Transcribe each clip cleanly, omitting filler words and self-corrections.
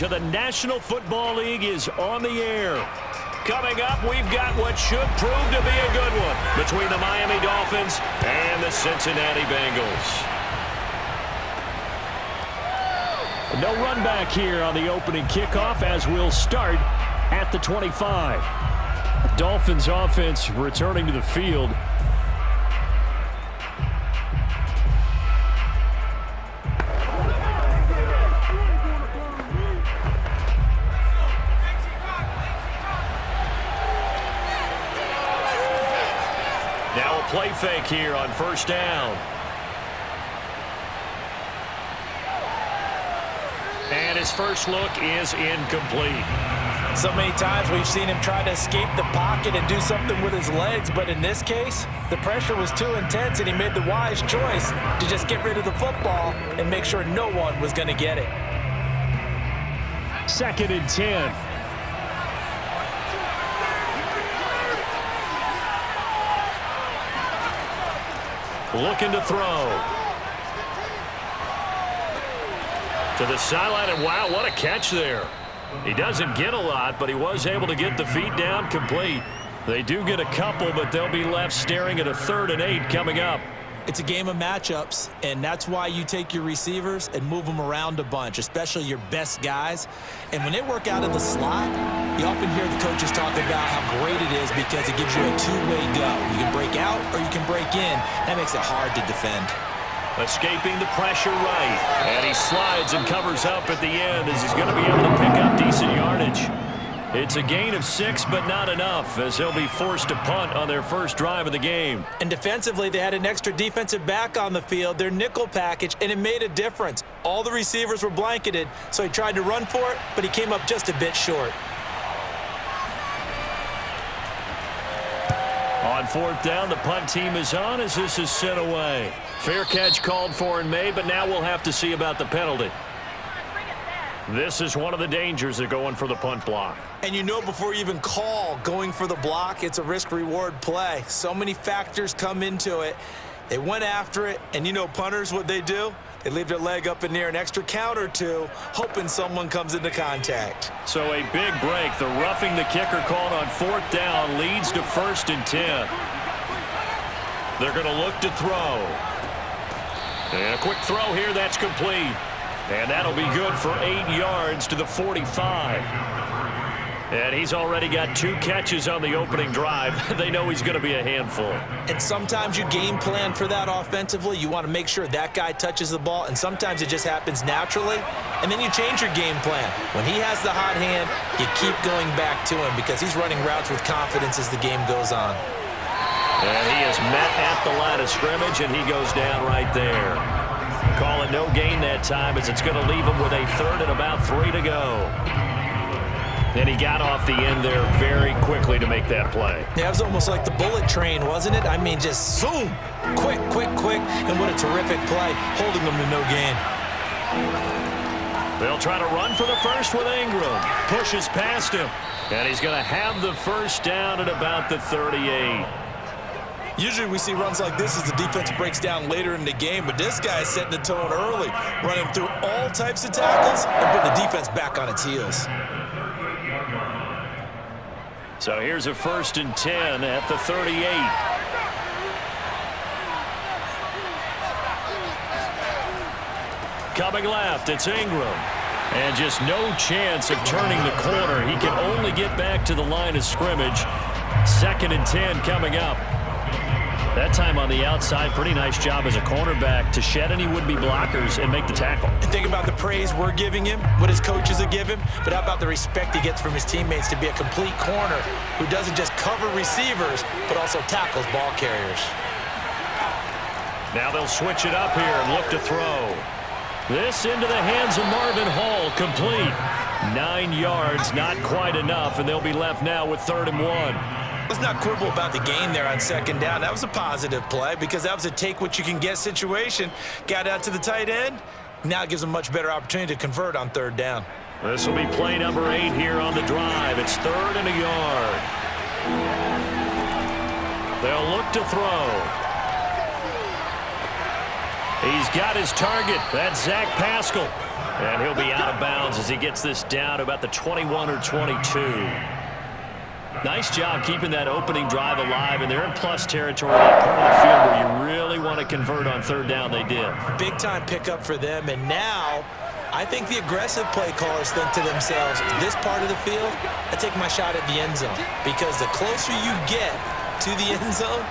coverage of the National Football League is on the air. Coming up, we've got what should prove to be a good one between the Miami Dolphins and the Cincinnati Bengals. No run back here on the opening kickoff as we'll start at the 25. Dolphins offense returning to the field. Now a play fake here on first down. And his first look is incomplete. So many times we've seen him try to escape the pocket and do something with his legs, but in this case, the pressure was too intense and he made the wise choice to just get rid of the football and make sure no one was going to get it. 2nd and 10. Looking to throw. To the sideline, and wow, what a catch there. He doesn't get a lot, but he was able to get the feet down complete. They do get a couple, but they'll be left staring at a 3rd and 8 coming up. It's a game of matchups, and that's why you take your receivers and move them around a bunch, especially your best guys. And when they work out of the slot, you often hear the coaches talk about how great it is because it gives you a two-way go. You can break out or you can break in. That makes it hard to defend. Escaping the pressure right. And he slides and covers up at the end as he's going to be able to pick up decent yardage. It's a gain of 6, but not enough, as he'll be forced to punt on their first drive of the game. And defensively, they had an extra defensive back on the field, their nickel package, and it made a difference. All the receivers were blanketed, so he tried to run for it, but he came up just a bit short. On 4th down, the punt team is on as this is sent away. Fair catch called for and made, but now we'll have to see about the penalty. This is one of the dangers of going for the punt block. And you know before you even call going for the block, it's a risk-reward play. So many factors come into it. They went after it, and you know punters, what they do? They leave their leg up in the air an extra count or two, hoping someone comes into contact. So a big break. The roughing the kicker called on 4th down leads to 1st and 10. They're going to look to throw. And a quick throw here, that's complete. And that'll be good for 8 yards to the 45. And he's already got 2 catches on the opening drive. They know he's going to be a handful. And sometimes you game plan for that offensively. You want to make sure that guy touches the ball, and sometimes it just happens naturally. And then you change your game plan. When he has the hot hand, you keep going back to him because he's running routes with confidence as the game goes on. And he is met at the line of scrimmage, and he goes down right there. Call it no gain that time as it's going to leave him with a 3rd and about 3 to go. And he got off the end there very quickly to make that play. Yeah, it was almost like the bullet train, wasn't it? I mean, just zoom, quick, quick, quick, and what a terrific play, holding them to no gain. They'll try to run for the first with Ingram. Pushes past him, and he's going to have the first down at about the 38. Usually we see runs like this as the defense breaks down later in the game, but this guy is setting the tone early, running through all types of tackles and putting the defense back on its heels. So here's a 1st and 10 at the 38. Coming left, it's Ingram. And just no chance of turning the corner. He can only get back to the line of scrimmage. 2nd and 10 coming up. That time on the outside, pretty nice job as a cornerback to shed any would-be blockers and make the tackle. Think about the praise we're giving him, what his coaches have given him, but how about the respect he gets from his teammates to be a complete corner who doesn't just cover receivers, but also tackles ball carriers. Now they'll switch it up here and look to throw. This into the hands of Marvin Hall, complete. 9 yards, not quite enough, and they'll be left now with 3rd and 1. Let's not quibble about the gain there on 2nd down. That was a positive play because that was a take-what-you-can-get situation. Got out to the tight end. Now it gives them a much better opportunity to convert on 3rd down. This will be play number 8 here on the drive. It's 3rd and a yard. They'll look to throw. He's got his target. That's Zach Pascal. And he'll be out of bounds as he gets this down to about the 21 or 22. Nice job keeping that opening drive alive, and they're in plus territory, that part of the field where you really want to convert on third down. They did. Big-time pickup for them, and now I think the aggressive play callers think to themselves, this part of the field, I take my shot at the end zone, because the closer you get to the end zone,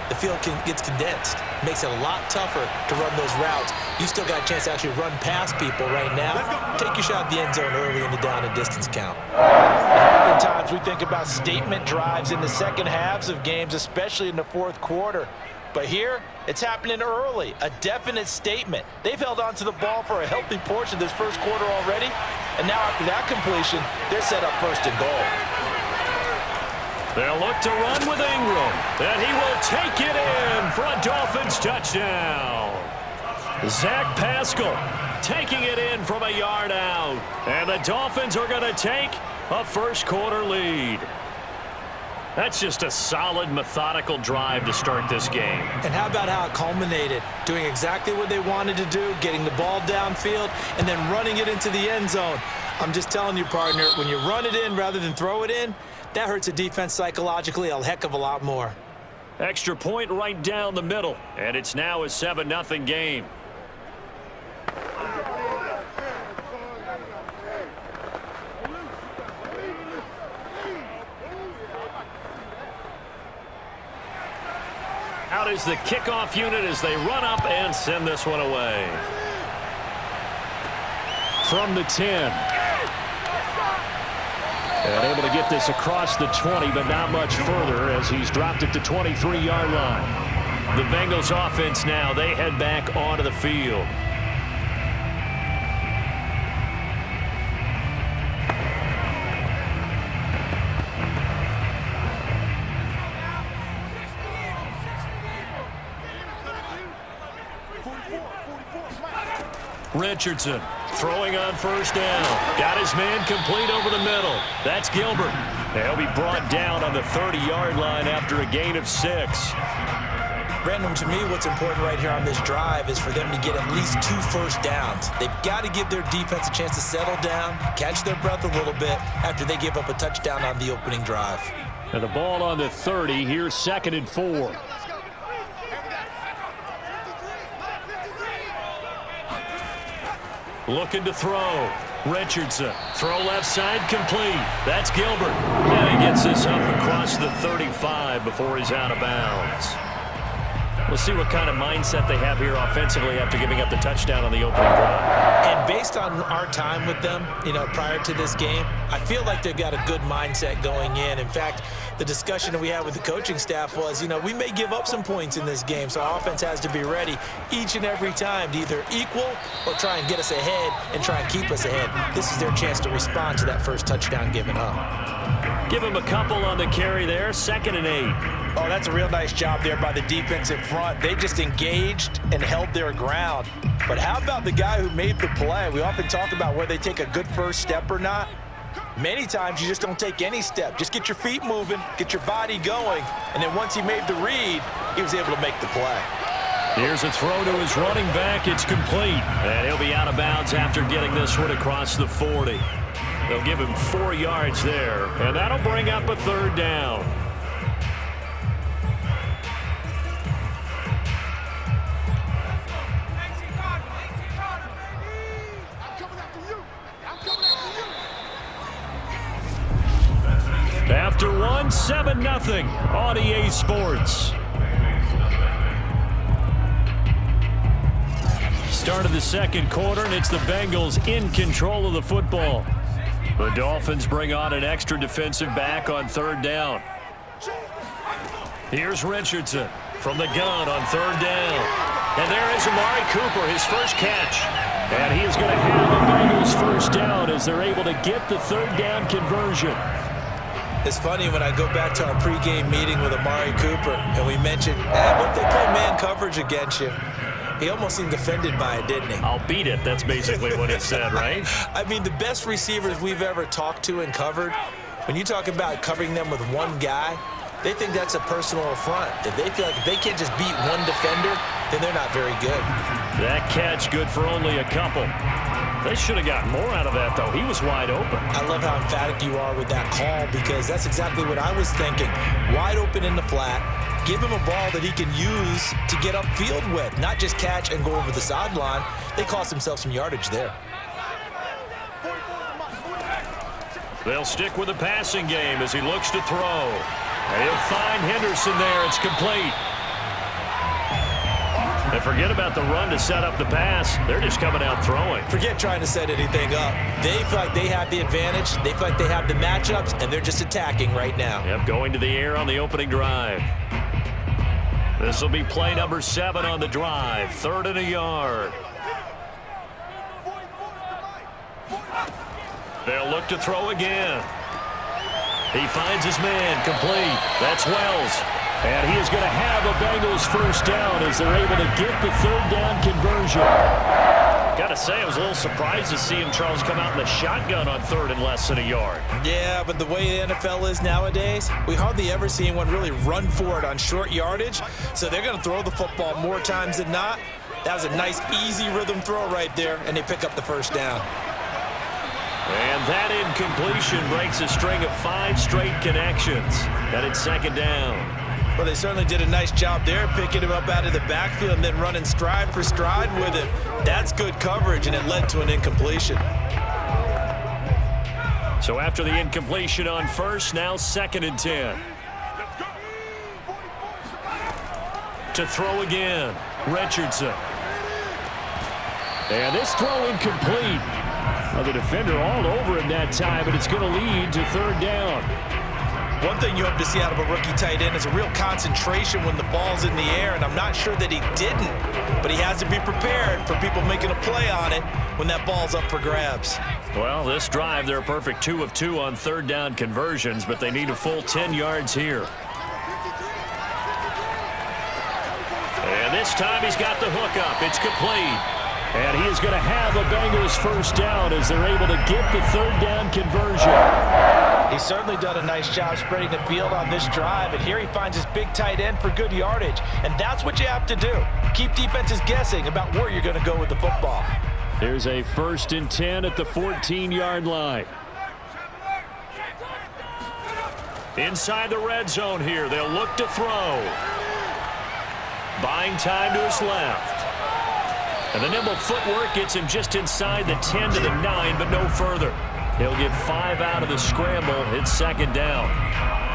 the field gets condensed. Makes it a lot tougher to run those routes. You still got a chance to actually run past people right now. Take your shot at the end zone early in the down and distance count. Oftentimes we think about statement drives in the second halves of games, especially in the fourth quarter. But here, it's happening early, a definite statement. They've held on to the ball for a healthy portion of this first quarter already, and now after that completion, they're set up first and goal. They'll look to run with Ingram, and he will take it in for a Dolphins touchdown. Zach Pascal taking it in from a yard out, and the Dolphins are going to take a first quarter lead. That's just a solid, methodical drive to start this game. And how about how it culminated? Doing exactly what they wanted to do, getting the ball downfield, and then running it into the end zone. I'm just telling you, partner, when you run it in rather than throw it in, that hurts a defense psychologically a heck of a lot more. Extra point right down the middle, and it's now a 7-0 game. Out is the kickoff unit as they run up and send this one away. From the 10. And able to get this across the 20, but not much further as he's dropped it to 23-yard line. The Bengals offense now, they head back onto the field. Richardson throwing on first down. Got his man complete over the middle. That's Gilbert. He'll be brought down on the 30-yard line after a gain of 6. Brandon, to me, what's important right here on this drive is for them to get at least 2 first downs. They've got to give their defense a chance to settle down, catch their breath a little bit after they give up a touchdown on the opening drive. And the ball on the 30. Here's 2nd and 4. Looking to throw. Richardson. Throw left side complete. That's Gilbert. And he gets this up across the 35 before he's out of bounds. We'll see what kind of mindset they have here offensively after giving up the touchdown on the opening drive. And based on our time with them, prior to this game, I feel like they've got a good mindset going in. In fact, the discussion that we had with the coaching staff was, we may give up some points in this game, so our offense has to be ready each and every time to either equal or try and get us ahead and try and keep us ahead. This is their chance to respond to that first touchdown given up. Give him a couple on the carry there, 2nd and 8. Oh, that's a real nice job there by the defensive front. They just engaged and held their ground. But how about the guy who made the play? We often talk about whether they take a good first step or not. Many times you just don't take any step. Just get your feet moving, get your body going, and then once he made the read, he was able to make the play. Here's a throw to his running back. It's complete. And he'll be out of bounds after getting this one across the 40. They'll give him 4 yards there, and that'll bring up a 3rd down. After 1, 7-0 on EA Sports. Start of the second quarter, and it's the Bengals in control of the football. The Dolphins bring on an extra defensive back on 3rd down. Here's Richardson from the gun on 3rd down. And there is Amari Cooper, his first catch. And he is going to have the Bengals first down as they're able to get the 3rd down conversion. It's funny when I go back to our pregame meeting with Amari Cooper, and we mentioned, what if they play man coverage against you? He almost seemed offended by it, didn't he? I'll beat it. That's basically what it said, right? I mean, the best receivers we've ever talked to and covered, when you talk about covering them with one guy, they think that's a personal affront. If they feel like if they can't just beat one defender, then they're not very good. That catch good for only a couple. They should have gotten more out of that, though. He was wide open. I love how emphatic you are with that call because that's exactly what I was thinking. Wide open in the flat. Give him a ball that he can use to get upfield with, not just catch and go over the sideline. They cost themselves some yardage there. They'll stick with the passing game as he looks to throw. He'll find Henderson there. It's complete. And forget about the run to set up the pass. They're just coming out throwing. Forget trying to set anything up. They feel like they have the advantage. They feel like they have the matchups, and they're just attacking right now. Yep, going to the air on the opening drive. This will be play number 7 on the drive. 3rd and a yard. They'll look to throw again. He finds his man, complete. That's Wells. And he is going to have a Bengals first down as they're able to get the 3rd down conversion. Got to say, I was a little surprised to see him, Charles, come out in the shotgun on 3rd and less than a yard. Yeah, but the way the NFL is nowadays, we hardly ever see anyone really run for it on short yardage. So they're going to throw the football more times than not. That was a nice, easy rhythm throw right there, and they pick up the first down. And that incompletion breaks a string of 5 straight connections. That it's 2nd down. Well, they certainly did a nice job there, picking him up out of the backfield and then running stride for stride with him. That's good coverage, and it led to an incompletion. So after the incompletion on first, now 2nd and 10. To throw again, Richardson. And this throw incomplete. Well, the defender all over him that time, but it's going to lead to 3rd down. One thing you hope to see out of a rookie tight end is a real concentration when the ball's in the air, and I'm not sure that he didn't, but he has to be prepared for people making a play on it when that ball's up for grabs. Well, this drive, they're a perfect 2 of 2 on 3rd down conversions, but they need a full 10 yards here. And this time he's got the hook up. It's complete. And he is going to have a Bengals first down as they're able to get the 3rd down conversion. He's certainly done a nice job spreading the field on this drive, and here he finds his big tight end for good yardage. And that's what you have to do. Keep defenses guessing about where you're going to go with the football. There's a 1st and 10 at the 14-yard line. Inside the red zone here, they'll look to throw. Buying time to his left. And the nimble footwork gets him just inside the 10 to the 9, but no further. He'll get 5 out of the scramble. It's 2nd down.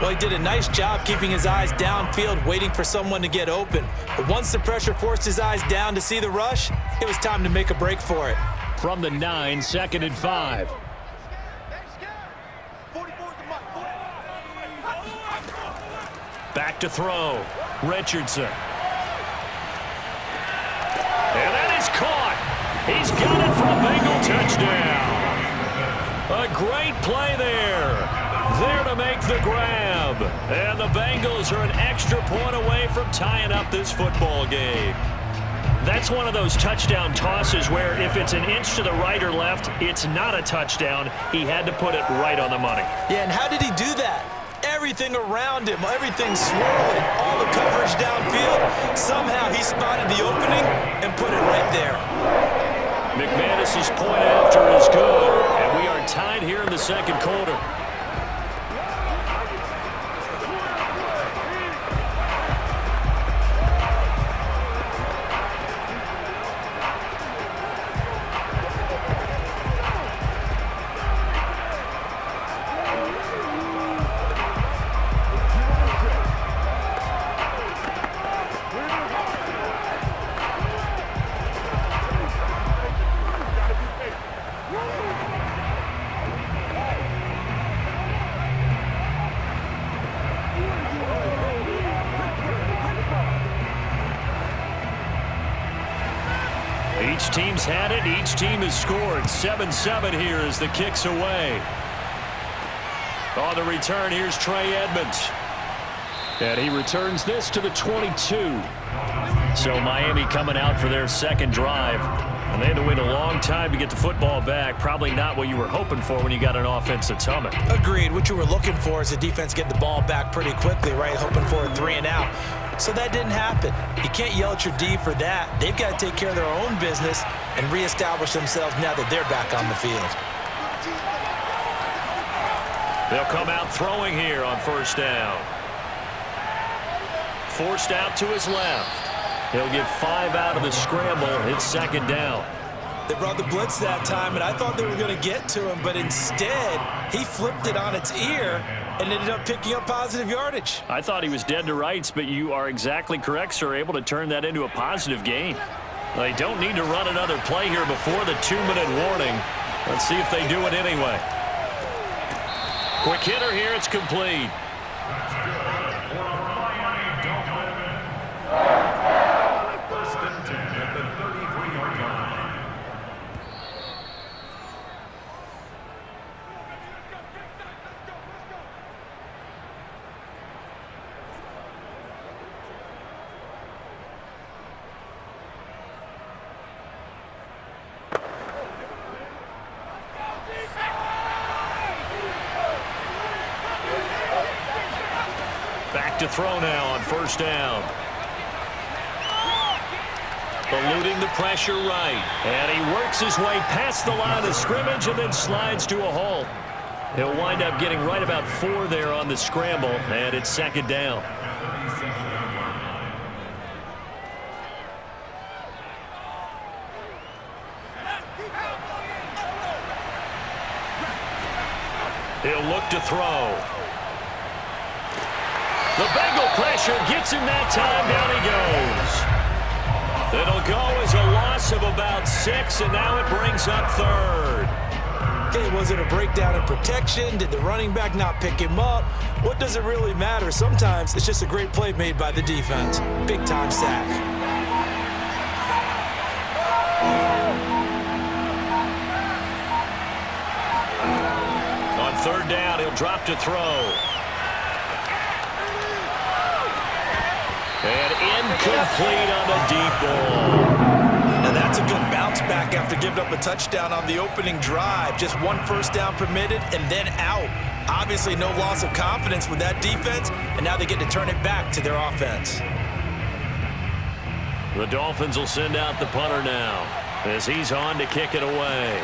Well, he did a nice job keeping his eyes downfield, waiting for someone to get open. But once the pressure forced his eyes down to see the rush, it was time to make a break for it. From the 9, 2nd and 5. Back to throw. Richardson. And that is caught. He's got it for a Bengal touchdown. A great play there. There to make the grab. And the Bengals are an extra point away from tying up this football game. That's one of those touchdown tosses where if it's an inch to the right or left, it's not a touchdown. He had to put it right on the money. Yeah, and how did he do that? Everything around him, everything swirling, all the coverage downfield. Somehow he spotted the opening and put it right there. McManus's point after is good, and we are tied here in the 2nd quarter. Each team's had it. Each team has scored. 7-7 here as the kick's away. On the return, here's Trey Edmonds. And he returns this to the 22. So Miami coming out for their 2nd drive. And they had to wait a long time to get the football back. Probably not what you were hoping for when you got an offense that's humming. Agreed. What you were looking for is the defense getting the ball back pretty quickly, right? Hoping for a 3 and out. So that didn't happen. You can't yell at your D for that. They've got to take care of their own business and reestablish themselves now that they're back on the field. They'll come out throwing here on first down. Forced out to his left. He'll get 5 out of the scramble. It's second down. They brought the blitz that time, and I thought they were going to get to him, but instead, he flipped it on its ear and ended up picking up positive yardage. I thought he was dead to rights, but you are exactly correct, sir, able to turn that into a positive gain. They don't need to run another play here before the 2-minute warning. Let's see if they do it anyway. Quick hitter here, it's complete. Back to throw now on first down. Eluding the pressure right. And he works his way past the line of scrimmage and then slides to a halt. He'll wind up getting right about 4 there on the scramble, and it's second down. He'll look to throw. The Bengal pressure gets him that time. Down he goes. It'll go as a loss of about 6, and now it brings up third. Okay, was it a breakdown in protection? Did the running back not pick him up? What does it really matter? Sometimes it's just a great play made by the defense. Big-time sack. On third down, he'll drop to throw. And incomplete on the deep ball. Now that's a good bounce back after giving up a touchdown on the opening drive. Just 1 first down permitted and then out. Obviously no loss of confidence with that defense, and now they get to turn it back to their offense. The Dolphins will send out the punter now as he's on to kick it away.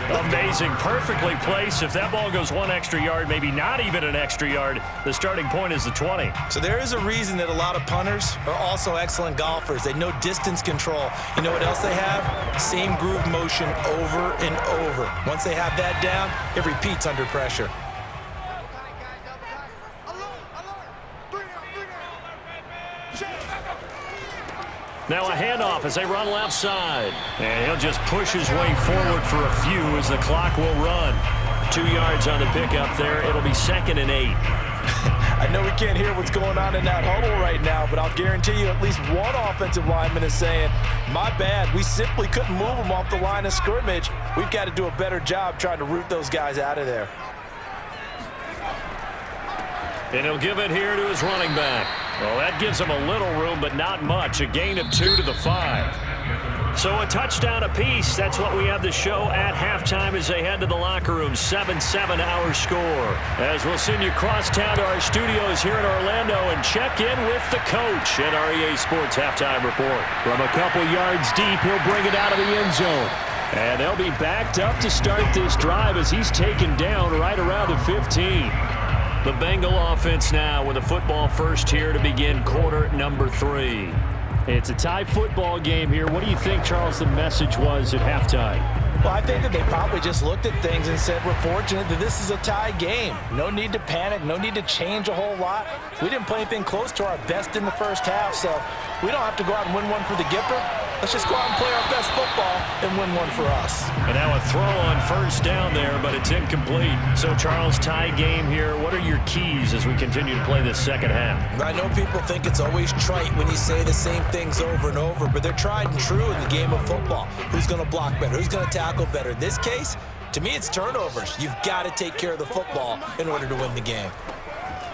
Amazing, perfectly placed. If that ball goes 1 extra yard, maybe not even an extra yard, the starting point is the 20. So there is a reason that a lot of punters are also excellent golfers. They know distance control. You know what else they have? Same groove motion over and over. Once they have that down, it repeats under pressure. Now a handoff as they run left side. And he'll just push his way forward for a few as the clock will run. 2 yards on the pickup there. It'll be 2nd and 8. I know we can't hear what's going on in that huddle right now, but I'll guarantee you at least one offensive lineman is saying, my bad, we simply couldn't move them off the line of scrimmage. We've got to do a better job trying to root those guys out of there. And he'll give it here to his running back. Well, that gives him a little room, but not much. A gain of 2 to the 5. So a touchdown apiece. That's what we have the show at halftime as they head to the locker room. 7-7 our score. As we'll send you cross town to our studios here in Orlando and check in with the coach at REA Sports Halftime Report. From a couple yards deep, he'll bring it out of the end zone. And they'll be backed up to start this drive as he's taken down right around the 15. The Bengal offense now with a football first here to begin quarter number 3. It's a tie football game here. What do you think, Charles, the message was at halftime? Well, I think that they probably just looked at things and said, we're fortunate that this is a tie game. No need to panic, no need to change a whole lot. We didn't play anything close to our best in the first half, so we don't have to go out and win one for the Gipper. Let's just go out and play our best football and win one for us. And now a throw on first down there, but it's incomplete. So, Charles, tie game here. What are your keys as we continue to play this second half? I know people think it's always trite when you say the same things over and over, but they're tried and true in the game of football. Who's going to block better? Who's going to tackle better? In this case, to me, it's turnovers. You've got to take care of the football in order to win the game.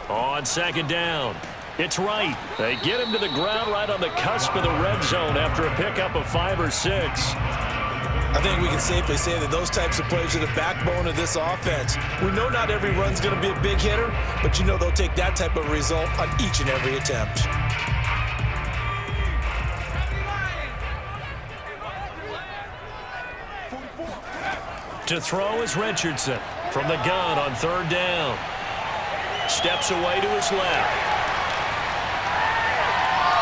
On second down, It's right. They get him to the ground right on the cusp of the red zone after a pickup of 5 or 6. I think we can safely say that those types of plays are the backbone of this offense. We know not every run's going to be a big hitter, but you know they'll take that type of result on each and every attempt. To throw is Richardson from the gun on 3rd down. Steps away to his left.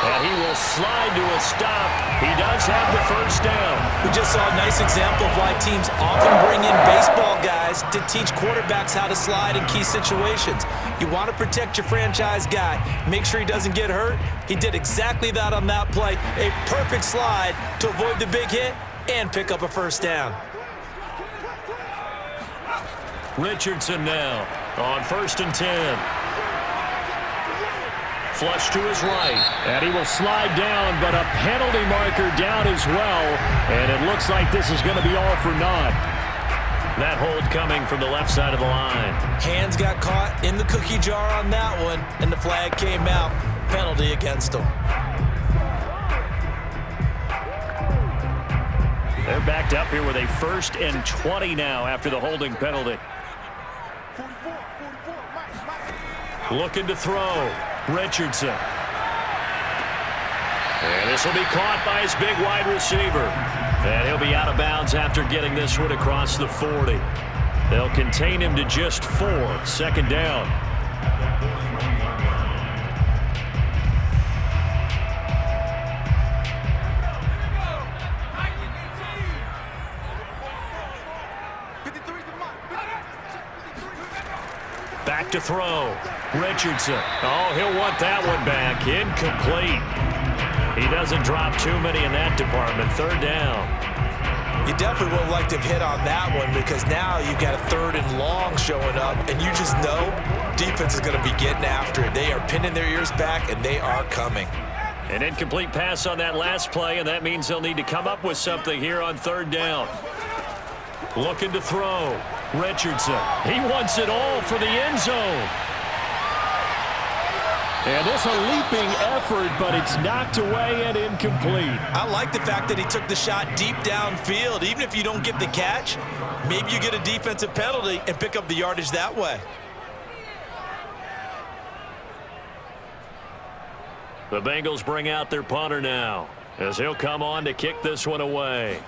And he will slide to a stop. He does have the 1st down. We just saw a nice example of why teams often bring in baseball guys to teach quarterbacks how to slide in key situations. You want to protect your franchise guy. Make sure he doesn't get hurt. He did exactly that on that play. A perfect slide to avoid the big hit and pick up a 1st down. Richardson now on 1st and 10. Flush to his right, and he will slide down, but a penalty marker down as well, and it looks like this is going to be all for naught. That hold coming from the left side of the line. Hands got caught in the cookie jar on that one, and the flag came out. Penalty against him. They're backed up here with a 1st and 20 now after the holding penalty. Looking to throw. Richardson. And this will be caught by his big wide receiver. And he'll be out of bounds after getting this one across the 40. They'll contain him to just 4. 2nd down. Back to throw. Richardson. Oh, he'll want that one back. Incomplete. He doesn't drop too many in that department. 3rd down. You definitely would have liked to have hit on that one because now you've got a 3rd and long showing up, and you just know defense is going to be getting after it. They are pinning their ears back, and they are coming. An incomplete pass on that last play, and that means they'll need to come up with something here on 3rd down. Looking to throw. Richardson. He wants it all for the end zone. And this a leaping effort, but it's knocked away and incomplete. I like the fact that he took the shot deep downfield. Even if you don't get the catch, maybe you get a defensive penalty and pick up the yardage that way. The Bengals bring out their punter now as he'll come on to kick this one away.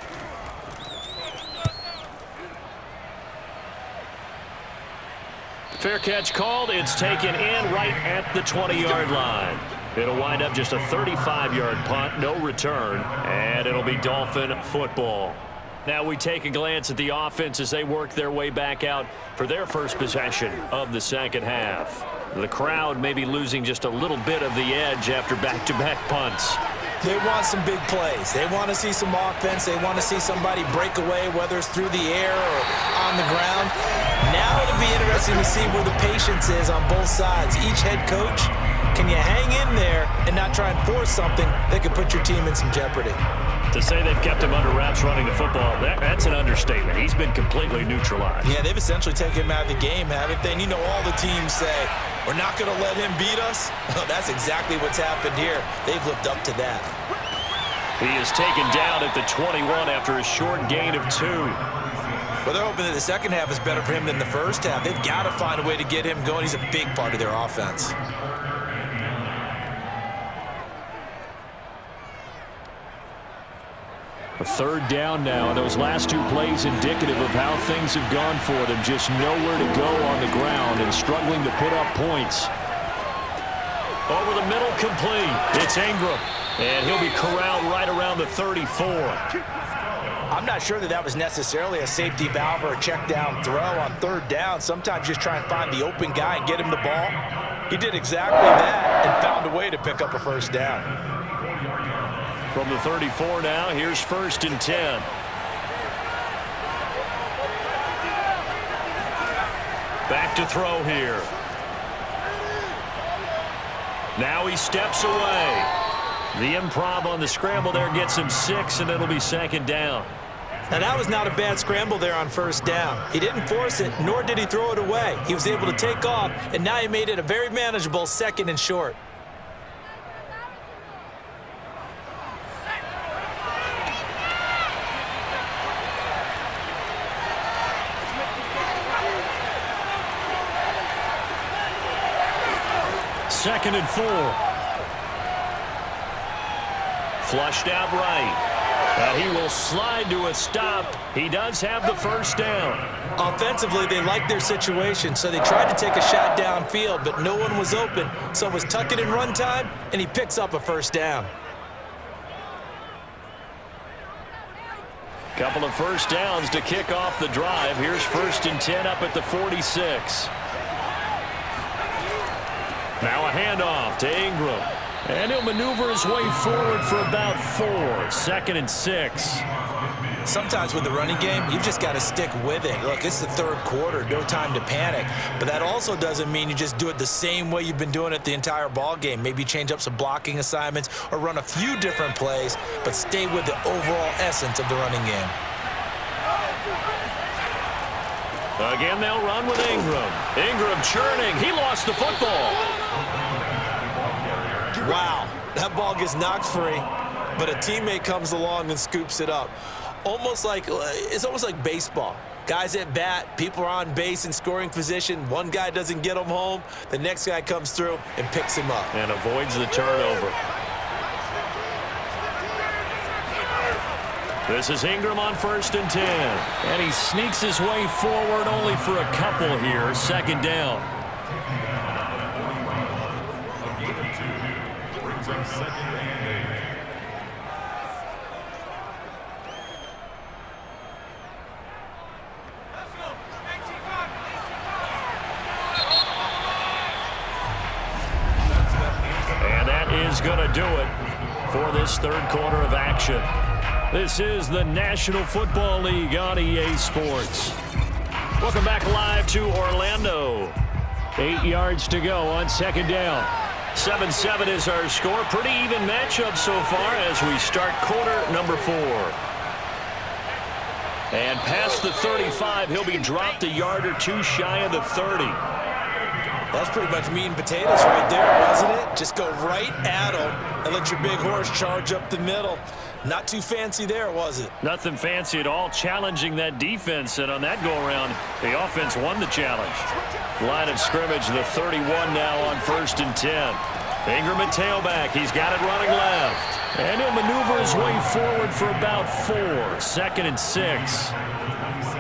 Fair catch called. It's taken in right at the 20-yard line. It'll wind up just a 35-yard punt, no return, and it'll be Dolphin football. Now we take a glance at the offense as they work their way back out for their first possession of the 2nd half. The crowd may be losing just a little bit of the edge after back-to-back punts. They want some big plays. They want to see some offense. They want to see somebody break away, whether it's through the air or on the ground. Now it'll be interesting to see where the patience is on both sides. Each head coach, can you hang in there and not try and force something that could put your team in some jeopardy? To say they've kept him under wraps running the football, that's an understatement. He's been completely neutralized. Yeah, they've essentially taken him out of the game, haven't they? And you know all the teams say, we're not going to let him beat us. Well, that's exactly what's happened here. They've lived up to that. He is taken down at the 21 after a short gain of 2. Well, they're hoping that the 2nd half is better for him than the 1st half. They've got to find a way to get him going. He's a big part of their offense. A 3rd down now, and those last 2 plays indicative of how things have gone for them. Just nowhere to go on the ground and struggling to put up points. Over the middle, complete. It's Ingram, and he'll be corralled right around the 34. I'm not sure that that was necessarily a safety valve or a check down throw on 3rd down. Sometimes just try and find the open guy and get him the ball. He did exactly that and found a way to pick up a 1st down. From the 34 now, here's 1st and 10. Back to throw here. Now he steps away. The improv on the scramble there gets him 6, and it'll be 2nd down. Now, that was not a bad scramble there on 1st down. He didn't force it, nor did he throw it away. He was able to take off, and now he made it a very manageable 2nd and short. 2nd and 4. Flushed out right. And he will slide to a stop. He does have the first down. Offensively, they liked their situation, so they tried to take a shot downfield, but no one was open. So it was tuck it and run time, and he picks up a first down. Couple of first downs to kick off the drive. Here's 1st and 10 up at the 46. Now a handoff to Ingram. And he'll maneuver his way forward for about 4. 2nd and 6. Sometimes with the running game, you've just got to stick with it. Look, it's the 3rd quarter, no time to panic. But that also doesn't mean you just do it the same way you've been doing it the entire ball game. Maybe change up some blocking assignments or run a few different plays, but stay with the overall essence of the running game. Again, they'll run with Ingram. Ingram churning. He lost the football. Wow, that ball gets knocked free, but a teammate comes along and scoops it up. It's almost like baseball. Guys at bat, people are on base in scoring position. One guy doesn't get him home. The next guy comes through and picks him up. And avoids the turnover. This is Ingram on 1st and 10. And he sneaks his way forward only for a couple here. 2nd down. And that is going to do it for this 3rd quarter of action. This is the National Football League on EA Sports. Welcome back live to Orlando. 8 yards to go on 2nd down. 7-7 is our score. Pretty even matchup so far as we start quarter number 4. And past the 35, he'll be dropped a yard or two shy of the 30. That's pretty much meat and potatoes right there, wasn't it? Just go right at him and let your big horse charge up the middle. Not too fancy there, was it? Nothing fancy at all, challenging that defense. And on that go-around, the offense won the challenge. Line of scrimmage, the 31 now on 1st and 10. Ingram at tailback. He's got it running left. And he'll maneuver his way forward for about 4. 2nd and 6.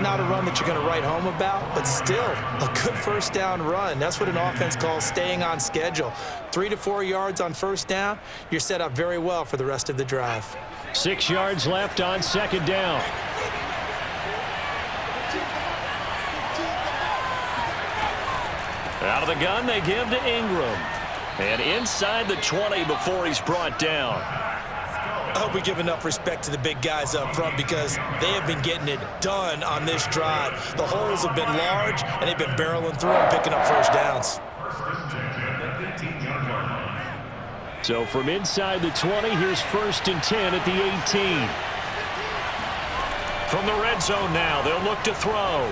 Not a run that you're going to write home about, but still a good first down run. That's what an offense calls staying on schedule. 3 to 4 yards on first down, you're set up very well for the rest of the drive. 6 yards left on 2nd down. Out of the gun, they give to Ingram. And inside the 20 before he's brought down. I hope we give enough respect to the big guys up front because they have been getting it done on this drive. The holes have been large, and they've been barreling through and picking up first downs. So from inside the 20, here's 1st and 10 at the 18. From the red zone now, they'll look to throw.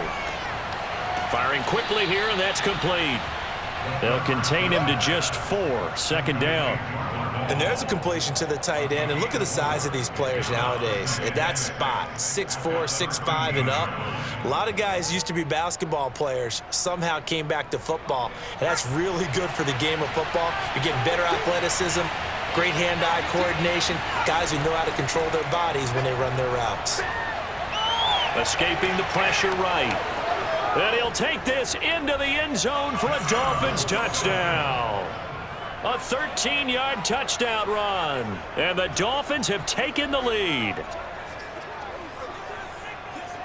Firing quickly here, and that's complete. They'll contain him to just 4. 2nd down. And there's a completion to the tight end. And look at the size of these players nowadays. At that spot, 6'4", 6'5", and up. A lot of guys used to be basketball players, somehow came back to football. And that's really good for the game of football. You're getting better athleticism, great hand-eye coordination, guys who know how to control their bodies when they run their routes. Escaping the pressure right. And he'll take this into the end zone for a Dolphins touchdown. A 13-yard touchdown run. And the Dolphins have taken the lead.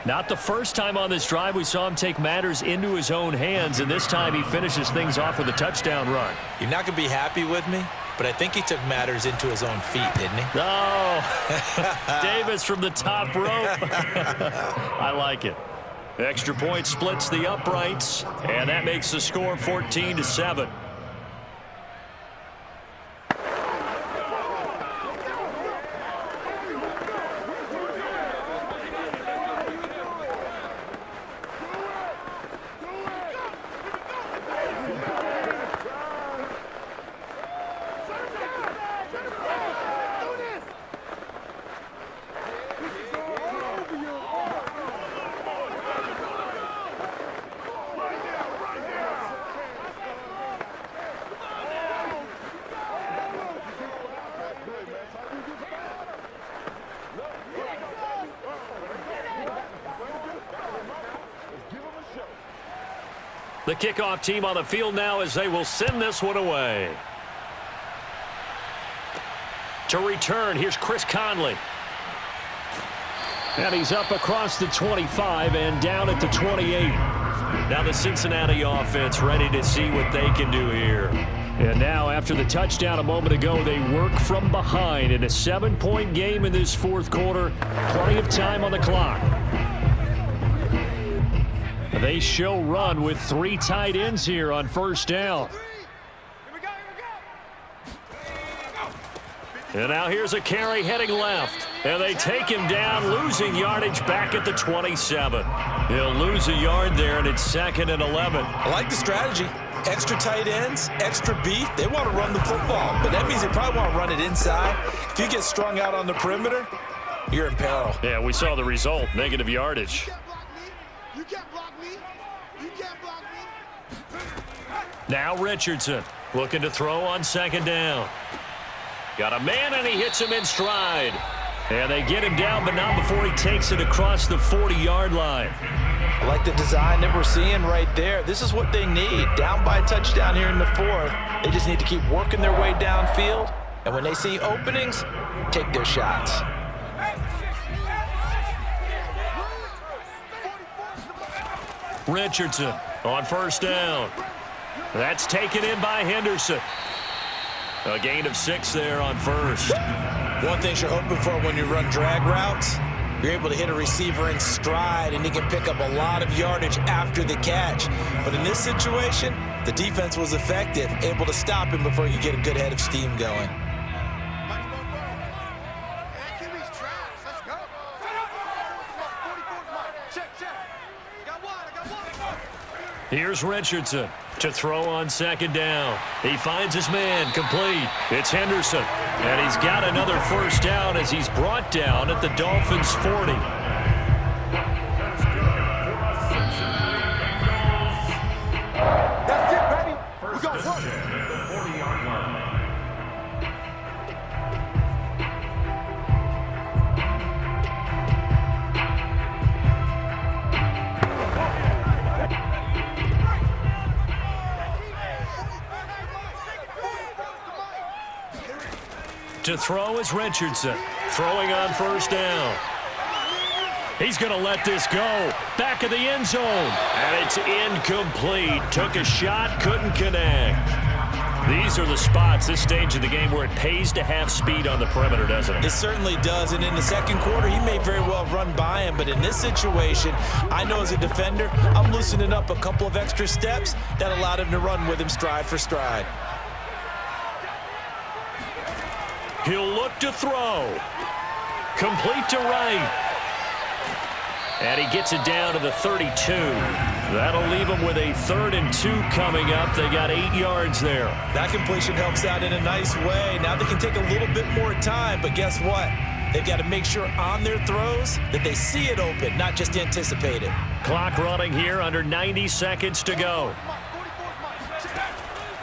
Not the first time on this drive we saw him take matters into his own hands, and this time he finishes things off with a touchdown run. You're not going to be happy with me, but I think he took matters into his own feet, didn't he? Oh, Davis from the top rope. I like it. Extra point splits the uprights, and that makes the score 14-7. The kickoff team on the field now as they will send this one away. To return, here's Chris Conley. And he's up across the 25 and down at the 28. Now the Cincinnati offense ready to see what they can do here. And now after the touchdown a moment ago, they work from behind in a 7-point game in this fourth quarter. Plenty of time on the clock. They show run with 3 tight ends here on first down. And now here's a carry heading left. And they take him down, losing yardage back at the 27. He'll lose a yard there, and it's 2nd and 11. I like the strategy. Extra tight ends, extra beef. They want to run the football, but that means they probably want to run it inside. If you get strung out on the perimeter, you're in peril. Yeah, we saw the result, negative yardage. You can't block me. You can't block me. Now Richardson looking to throw on 2nd down. Got a man, and he hits him in stride. And they get him down, but not before he takes it across the 40-yard line. I like the design that we're seeing right there. This is what they need. Down by a touchdown here in the 4th. They just need to keep working their way downfield. And when they see openings, take their shots. Richardson on first down. That's taken in by Henderson. A gain of 6 there on first. One thing you're hoping for when you run drag routes, you're able to hit a receiver in stride, and he can pick up a lot of yardage after the catch. But in this situation, the defense was effective, able to stop him before you get a good head of steam going. Here's Richardson to throw on 2nd down. He finds his man, complete. It's Henderson, and he's got another first down as he's brought down at the Dolphins' 40. That's it, baby. We got work. To throw is Richardson, throwing on first down. He's going to let this go. Back of the end zone. And it's incomplete. Took a shot, couldn't connect. These are the spots, this stage of the game, where it pays to have speed on the perimeter, doesn't it? It certainly does, and in the second quarter, he may very well run by him, but in this situation, I know as a defender, I'm loosening up a couple of extra steps that allowed him to run with him stride for stride. He'll look to throw. Complete to right. And he gets it down to the 32. That'll leave him with a 3rd and 2 coming up. They got 8 yards there. That completion helps out in a nice way. Now they can take a little bit more time, but guess what? They've got to make sure on their throws that they see it open, not just anticipate it. Clock running here, under 90 seconds to go.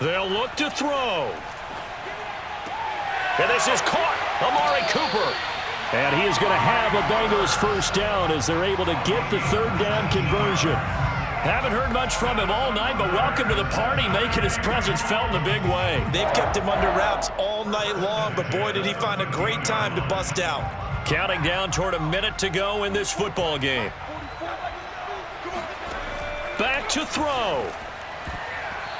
They'll look to throw. And this is caught. Amari Cooper. And he is going to have a Bengals first down as they're able to get the 3rd down conversion. Haven't heard much from him all night, but welcome to the party, making his presence felt in a big way. They've kept him under wraps all night long, but boy, did he find a great time to bust out. Counting down toward a minute to go in this football game. Back to throw.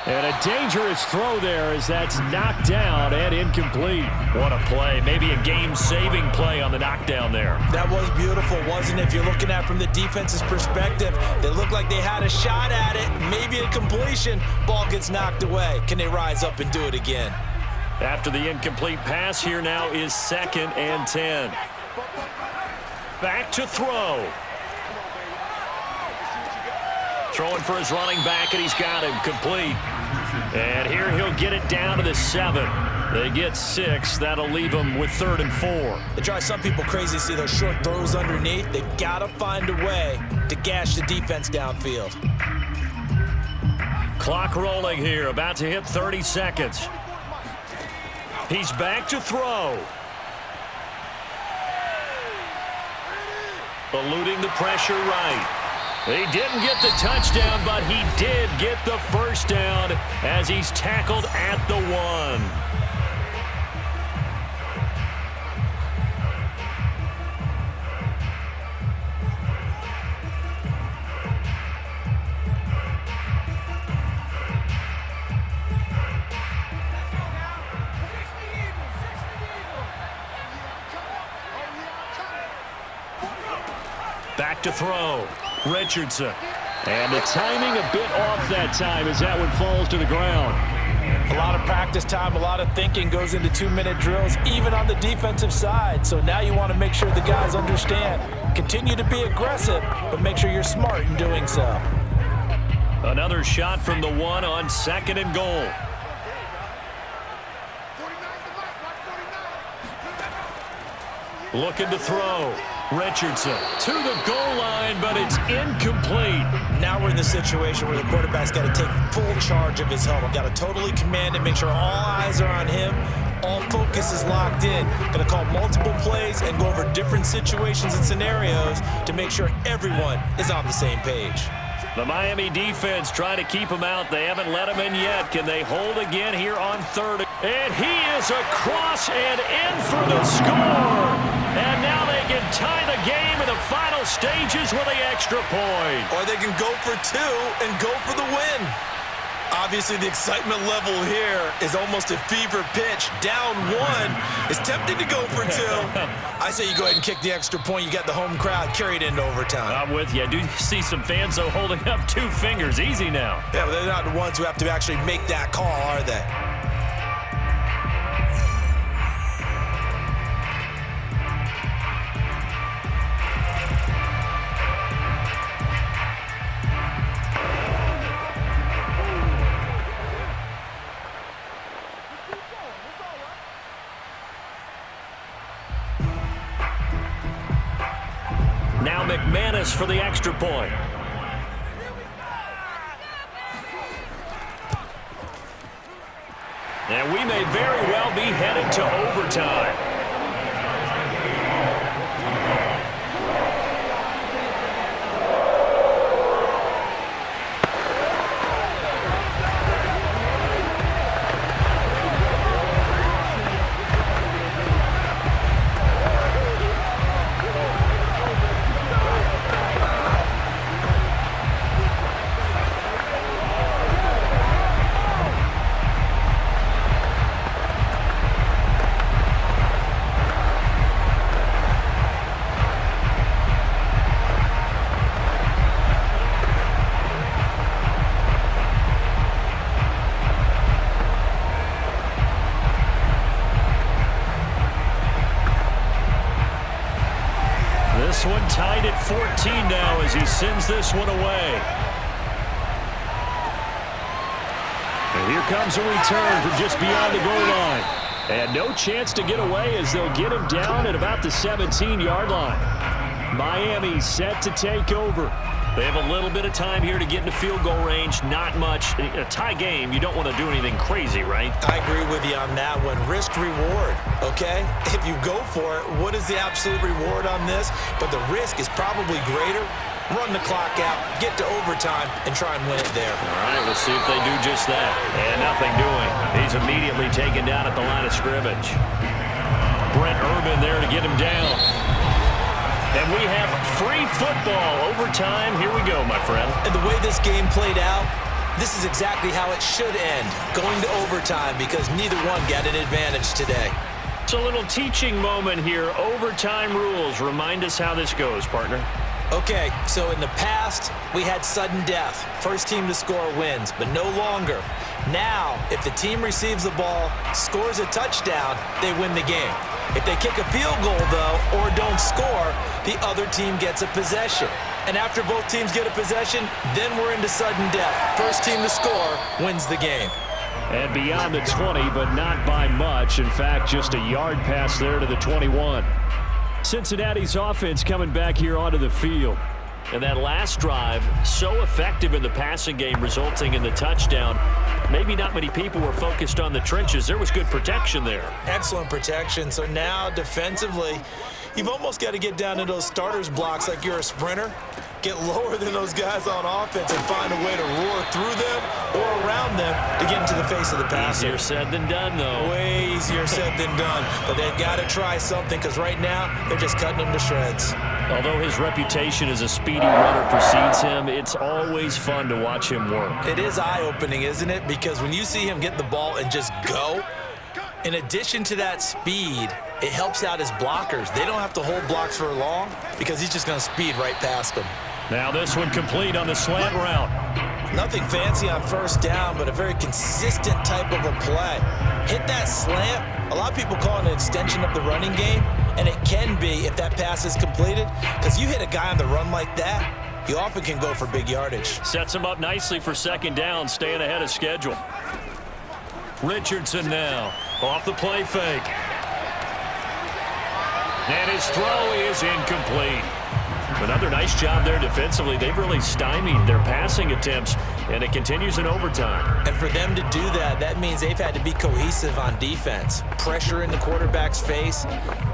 And a dangerous throw there as that's knocked down and incomplete. What a play. Maybe a game-saving play on the knockdown there. That was beautiful, wasn't it? If you're looking at it from the defense's perspective, they looked like they had a shot at it, maybe a completion. Ball gets knocked away. Can they rise up and do it again? After the incomplete pass, here now is 2nd and 10. Back to throw. Throwing for his running back, and he's got him complete. And here he'll get it down to the 7. They get 6. That'll leave him with 3rd and 4. It drives some people crazy to see those short throws underneath. They've got to find a way to gash the defense downfield. Clock rolling here, about to hit 30 seconds. He's back to throw. Eluding the pressure right. He didn't get the touchdown, but he did get the first down as he's tackled at the 1. Back to throw. Richardson. And the timing a bit off that time as that one falls to the ground. A lot of practice time, a lot of thinking goes into 2-minute drills, even on the defensive side. So now you want to make sure the guys understand. Continue to be aggressive, but make sure you're smart in doing so. Another shot from the 1 on 2nd and goal. Looking to throw. Richardson to the goal line, but it's incomplete. Now we're in the situation where the quarterback's got to take full charge of his helmet. Got to totally command it, make sure all eyes are on him. All focus is locked in. Going to call multiple plays and go over different situations and scenarios to make sure everyone is on the same page. The Miami defense trying to keep him out. They haven't let him in yet. Can they hold again here on 3rd? And he is across and in for the score. And now they can tie the game in the final stages with the extra point. Or they can go for 2 and go for the win. Obviously, the excitement level here is almost a fever pitch. Down 1. It's tempting to go for 2. I say you go ahead and kick the extra point. You got the home crowd. Carry it into overtime. I'm with you. I do see some fans, though, holding up 2 fingers. Easy now. Yeah, but they're not the ones who have to actually make that call, are they? Now McManus for the extra point. And we may very well be headed to overtime. This one tied at 14 now as he sends this one away. And here comes a return from just beyond the goal line. And no chance to get away as they'll get him down at about the 17-yard line. Miami set to take over. They have a little bit of time here to get into field goal range. Not much. In a tie game, you don't want to do anything crazy, right? I agree with you on that one. Risk reward, okay? If you go for it, what is the absolute reward on this? But the risk is probably greater. Run the clock out, get to overtime, and try and win it there. All right, we'll see if they do just that. And nothing doing. He's immediately taken down at the line of scrimmage. Brent Urban there to get him down. And we have free football. Overtime. Here we go, my friend. And the way this game played out, this is exactly how it should end. Going to overtime because neither one got an advantage today. It's a little teaching moment here. Overtime rules. Remind us how this goes, partner. Okay, so in the past, we had sudden death. First team to score wins, but no longer. Now, if the team receives the ball, scores a touchdown, they win the game. If they kick a field goal, though, or don't score, the other team gets a possession. And after both teams get a possession, then we're into sudden death. First team to score wins the game. And beyond the 20, but not by much. In fact, just a yard pass there to the 21. Cincinnati's offense coming back here onto the field. And that last drive, so effective in the passing game, resulting in the touchdown. Maybe not many people were focused on the trenches. There was good protection there. Excellent protection. So now defensively, you've almost got to get down to those starters blocks like you're a sprinter. get lower than those guys on offense and find a way to roar through them or around them to get into the face of the passer. Easier said than done, though. Way easier said than done. But they've got to try something because right now they're just cutting him to shreds. Although his reputation as a speedy runner precedes him, it's always fun to watch him work. It is eye-opening, isn't it? Because when you see him get the ball and just go, in addition to that speed, it helps out his blockers. They don't have to hold blocks for long because he's just going to speed right past them. Now this one complete on the slant route. Nothing fancy on first down, but a very consistent type of a play. Hit that slant. A lot of people call it an extension of the running game, and it can be if that pass is completed, because you hit a guy on the run like that, you often can go for big yardage. Sets him up nicely for second down, staying ahead of schedule. Richardson now off the play fake. And his throw is incomplete. Another nice job there defensively. They've really stymied their passing attempts, and it continues in overtime. And for them to do that, that means they've had to be cohesive on defense. Pressure in the quarterback's face,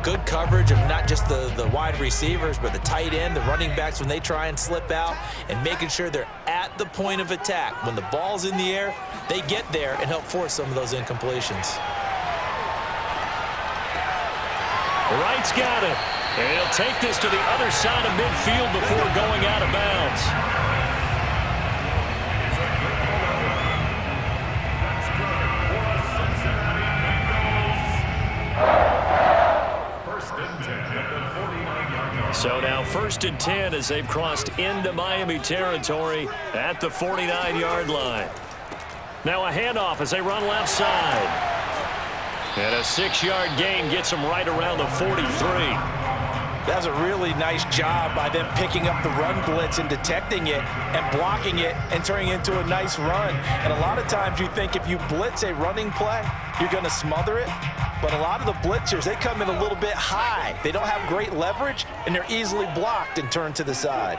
good coverage of not just the wide receivers, but the tight end, the running backs when they try and slip out, and making sure they're at the point of attack. When the ball's in the air, they get there and help force some of those incompletions. Wright's got it. And he'll take this to the other side of midfield before going out of bounds. So now 1st and 10 as they've crossed into Miami territory at the 49-yard line. Now a handoff as they run left side. And a 6-yard gain gets them right around the 43. That was a really nice job by them picking up the run blitz and detecting it and blocking it and turning it into a nice run. And a lot of times you think if you blitz a running play, you're going to smother it. But a lot of the blitzers, they come in a little bit high. They don't have great leverage, and they're easily blocked and turned to the side.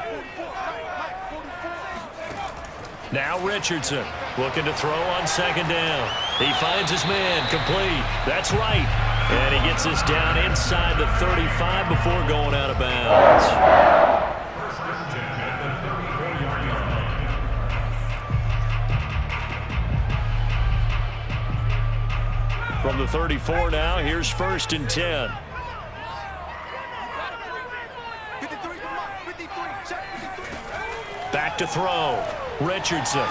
Now Richardson looking to throw on second down. He finds his man complete. That's right. And he gets this down inside the 35 before going out of bounds. From the 34 now, here's 1st and 10. 53, check 53. Back to throw. Richardson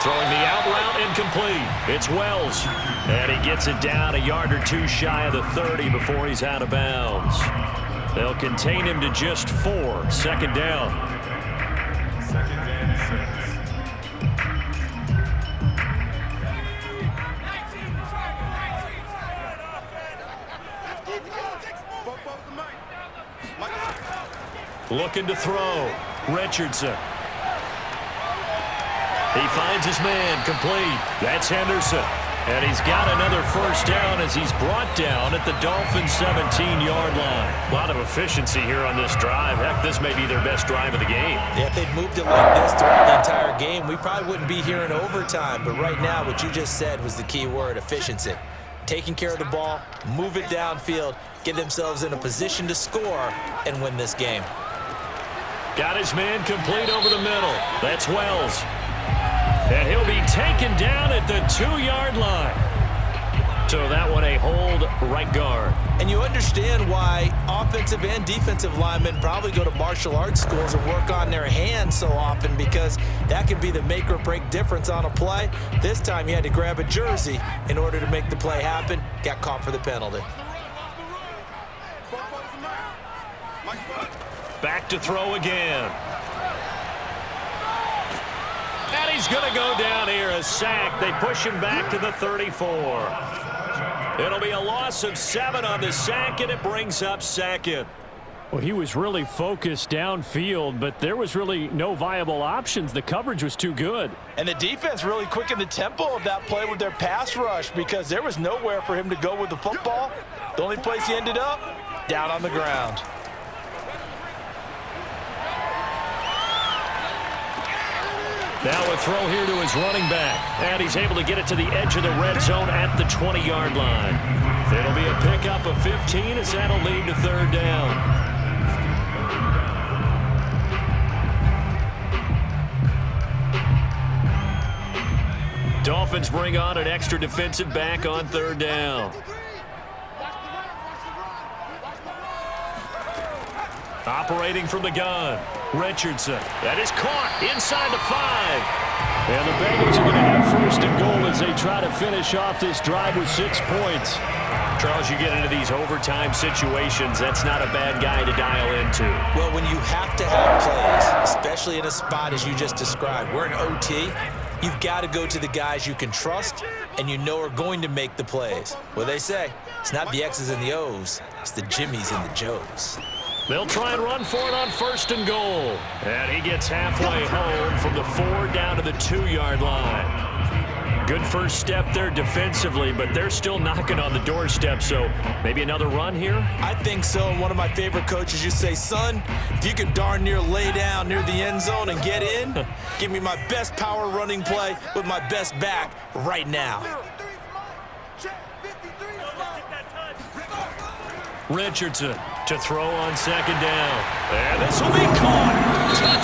throwing the out route incomplete. It's Wells. And he gets it down a yard or two shy of the 30 before he's out of bounds. They'll contain him to just 4. Second down. Second and 6. Looking to throw. Richardson. He finds his man complete. That's Henderson. And he's got another first down as he's brought down at the Dolphins' 17-yard line. A lot of efficiency here on this drive. Heck, this may be their best drive of the game. Yeah, if they'd moved it like this throughout the entire game, we probably wouldn't be here in overtime. But right now, what you just said was the key word, efficiency. Taking care of the ball, move it downfield, get themselves in a position to score and win this game. Got his man complete over the middle. That's Wells. And he'll be taken down at the 2-yard line. So that one a hold right guard. And you understand why offensive and defensive linemen probably go to martial arts schools and work on their hands so often, because that can be the make or break difference on a play. This time he had to grab a jersey in order to make the play happen. Got caught for the penalty. Back to throw again. And he's going to go down here, a sack. They push him back to the 34. It'll be a loss of 7 on the sack, and it brings up second. Well, he was really focused downfield, but there was really no viable options. The coverage was too good. And the defense really quickened the tempo of that play with their pass rush, because there was nowhere for him to go with the football. The only place he ended up, down on the ground. Now a throw here to his running back. And he's able to get it to the edge of the red zone at the 20-yard line. It'll be a pickup of 15 as that'll lead to third down. Dolphins bring on an extra defensive back on third down. Operating from the gun, Richardson. That is caught inside the 5. And the Bengals are going to have first and goal as they try to finish off this drive with 6 points. Charles, you get into these overtime situations, that's not a bad guy to dial into. Well, when you have to have plays, especially in a spot as you just described, we're in OT, you've got to go to the guys you can trust and you know are going to make the plays. Well, they say it's not the X's and the O's, it's the Jimmies and the Joes. They'll try and run for it on first and goal. And he gets halfway home from the 4 down to the 2-yard line. Good first step there defensively, but they're still knocking on the doorstep, so maybe another run here? I think so. And one of my favorite coaches, you say, son, if you can darn near lay down near the end zone and get in, give me my best power running play with my best back right now. Richardson to throw on second down. And this will be caught.